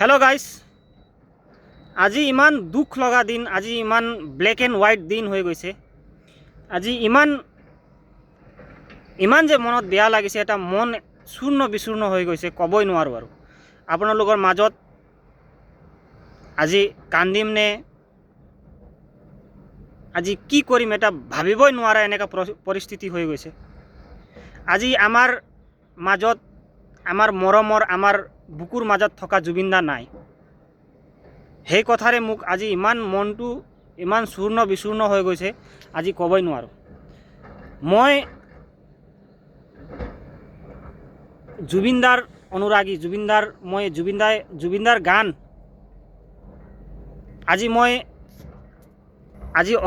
Hello guys আজি ইমান দুখ লগা দিন আজি ইমান ব্ল্যাক এন্ড হোয়াইট দিন হৈ গৈছে আজি ইমান যে মনত বেয়া লাগিছে এটা মন শূন্য বিচূৰ্ণ হৈ গৈছে কবই নোৱাৰো আৰু আপোনালোকৰ মাজত আজি কান্দিম নে আজি কি কৰিম এটা ভাবিবই নোৱাৰা এনেকা পৰিস্থিতি হৈ গৈছে আজি আমাৰ মাজত আমাৰ মৰমৰ আমাৰ বুকুৰ মাজত থকা জুবিন দা নাই সেই কথাৰে মোক আজি ইমান মনটো ইমান চূৰ্ণ বিচূৰ্ণ হৈ গৈছে আজি কবই নোৱাৰো মই জুবিনদাৰ অনুৰাগী জুবিনদাৰ গান আজি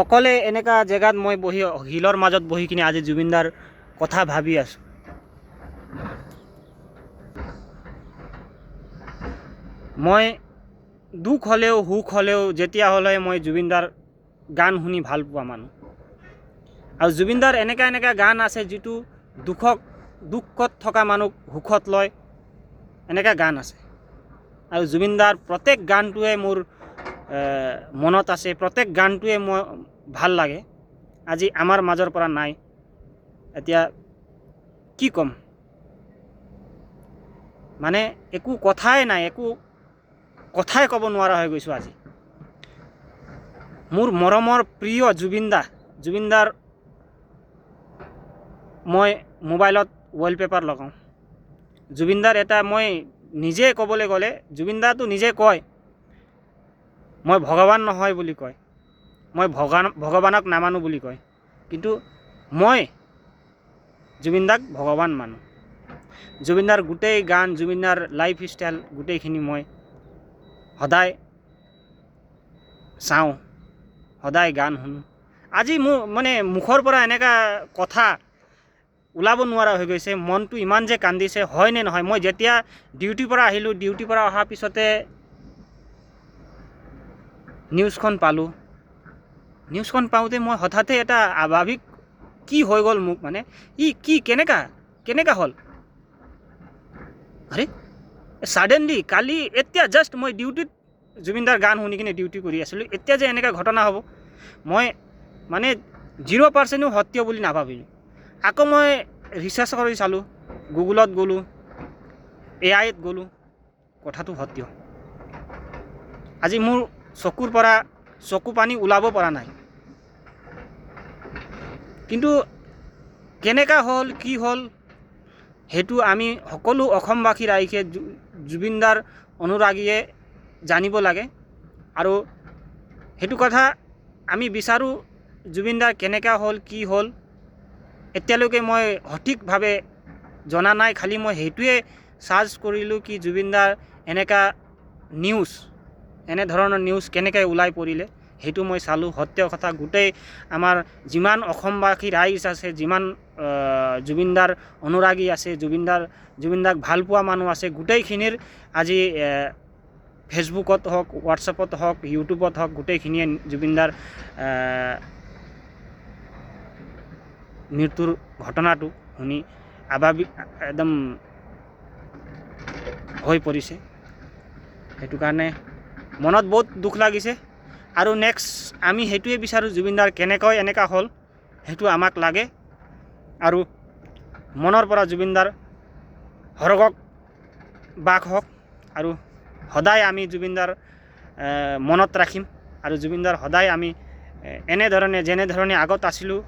অকলে এনেকা জেগাত মই বহি হিলৰ মাজত বহি কিনে আজি জুবিনদাৰ কথা ভাবি আছো মই দুখ হলেও হুক হলেও যেতিয়া হলে মই জুবিনদাৰ গান শুনি ভাল পোৱা মানুহ আৰু জুবিনদাৰ এনেকা গান আছে যেটো দুখত থকা মানুহ হুখত লয় এনেকা গান আছে আৰু জুবিনদাৰ প্ৰত্যেক গানটোৱে মোৰ মনত আছে প্ৰত্যেক গানটোৱে মই ভাল লাগে আজি আমাৰ মাজৰ পৰা নাই এতিয়া কি কম মানে একো কথাই নাই একো কথাই কব নোৱাৰা হৈ গৈছো আজি মোৰ মৰমৰ প্ৰিয় জুবিনদাৰ মই মোবাইলত ৱালপেপাৰ লগাও জুবিনদাৰ এটা মই নিজে কবলৈ গলে জুবিনদাটো নিজে কয় মই ভগৱান নহয় বুলি কয় মই ভগৱানক নামানো বুলি কয় কিন্তু মই জুবিনদাক ভগৱান মানো জুবিনদাৰ গোটেই গান জুবিনদাৰ লাইফ ষ্টাইল গোটেইখিনি মই সদায় চাওঁ সদায় গান শুনো আজি মোৰ মানে মুখৰ পৰা এনেকা কথা ওলাব নোৱাৰা হৈ গৈছে মনটো ইমান যে কান্দিছে হয় নে নহয় মই যেতিয়া ডিউটিৰ পৰা আহিলো ডিউটিৰ পৰা অহা পিছতে নিউজখন পালো নিউজখন পাওঁতে মই হঠাতে এটা আভাবিক কি হৈ গ'ল মোক মানে কি কেনেকা হ'ল আৰে সাডেনলি কালি এতিয়া জাস্ট মই ডিউটিত জুবিনদাৰ গান শুনি কিনে ডিউটি কৰি আছিলোঁ এতিয়া যে এনেকা ঘটনা হ'ব মই মানে 0% সত্য বুলি নাভাবিলোঁ আকৌ মই ৰিচাৰ্চ কৰি চালোঁ গুগলত গ'লোঁ AIত গ'লোঁ কথাটো সত্য আজি মোৰ চকুৰ পৰা চকু পানী ওলাব পৰা নাই কিন্তু কেনেকা হ'ল কি হ'ল হেতু আমি সকলো অসমবাসী ৰাইজে জুবিনদাৰ অনুৰাগীয়ে জানিব লাগে আৰু হেতু কথা আমি বিচাৰো জুবিনদাৰ কেনেকা হ'ল কি হ'ল এতিয়ালৈকে মই সঠিকভাৱে জনা নাই খালি মই হেতুৱে সাৰ্চ কৰিলো কি জুবিনদাৰ এনেকা এনে ধৰণৰ নিউজ কেনেকৈ ওলাই পৰিলে হেতু মই চালো সত্য কথা গোটেই আমাৰ যিমান অসমবাসী ৰাইজ আছে যিমান জুবিনদাৰ অনুৰাগী আছে জুবিনদাক ভাল পোৱা মানুহ আছে গোটেইখিনিৰ আজি ফেসবুকত হওক হোৱাটছএপত হওক ইউটিউবত হওক গোটেইখিনিয়ে জুবিনদাৰ মৃত্যুৰ ঘটনাটো শুনি আভাবিক একদম হৈ পৰিছে হেতু কাৰণে মনত বহুত দুখ লাগিছে আৰু নেক্সট আমি হেতুৱে বিচাৰো জুবিনদাৰ কেনেকৈ এনেকা হ'ল হেতু আমাক লাগে আৰু মনৰ পৰা জুবিনদাৰ হৰগক বাক হওক আৰু সদায় আমি জুবিনদাৰ মনত ৰাখিম আৰু জুবিনদাৰ সদায় আমি যেনে ধৰণে আগত আছিলোঁ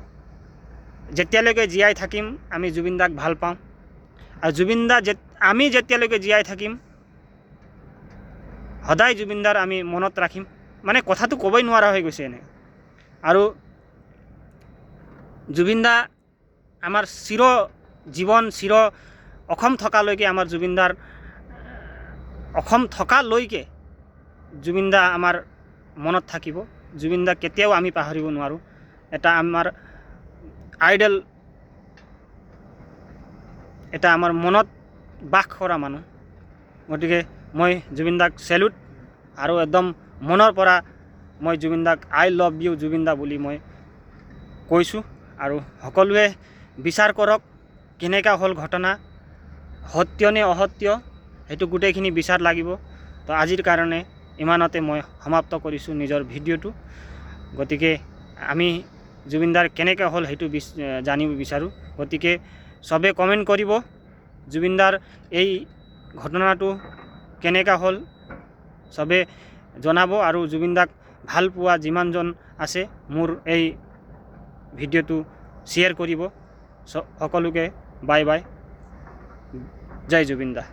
যেতিয়ালৈকে জীয়াই থাকিম আমি জুবিনদাক ভাল পাওঁ আৰু আমি যেতিয়ালৈকে জীয়াই থাকিম সদায় জুবিনদাৰ আমি মনত ৰাখিম মানে কথাটো ক'বই নোৱাৰা হৈ গৈছে এনে আৰু জুবিনদা আমাৰ জীৱন অসম থকালৈকে আমাৰ জুবিনদাৰ অসম থকালৈকে জুবিনদা আমাৰ মনত থাকিব জুবিনদা কেতিয়াও আমি পাহৰিব নোৱাৰো এটা আমাৰ আইডল এটা আমাৰ মনত বাস কৰা মানুহ গতিকে মই জুবিনদাক সেলুট আৰু একদম মনৰ পৰা মই জুবিনদাক আই লাভ ইউ জুবিনদা বুলি মই কৈছোঁ আৰু সকলোৱে বিচাৰ কৰক কেনেকা হ'ল ঘটনা সত্য নে অসত্য হেতু গোটেইখিনি বিচাৰ লাগিব তো আজিৰ কাৰণে ইমানতে মই সমাপ্ত কৰিছোঁ নিজৰ ভিডিঅ'টো। গতিকে আমি জুবিনদাৰ কেনেকৈ হ'ল সেইটো জানিব বিচাৰোঁ। গতিকে চবে কমেণ্ট কৰিব জুবিনদাৰ এই ঘটনাটো কেনেকৈ হ'ল চবে জনাব, আৰু জুবিনদাক ভাল পোৱা যিমানজন আছে মোৰ এই ভিডিঅ'টো শ্বেয়াৰ কৰিব। সকলোকে বাই বাই, জয় জুবিন দা।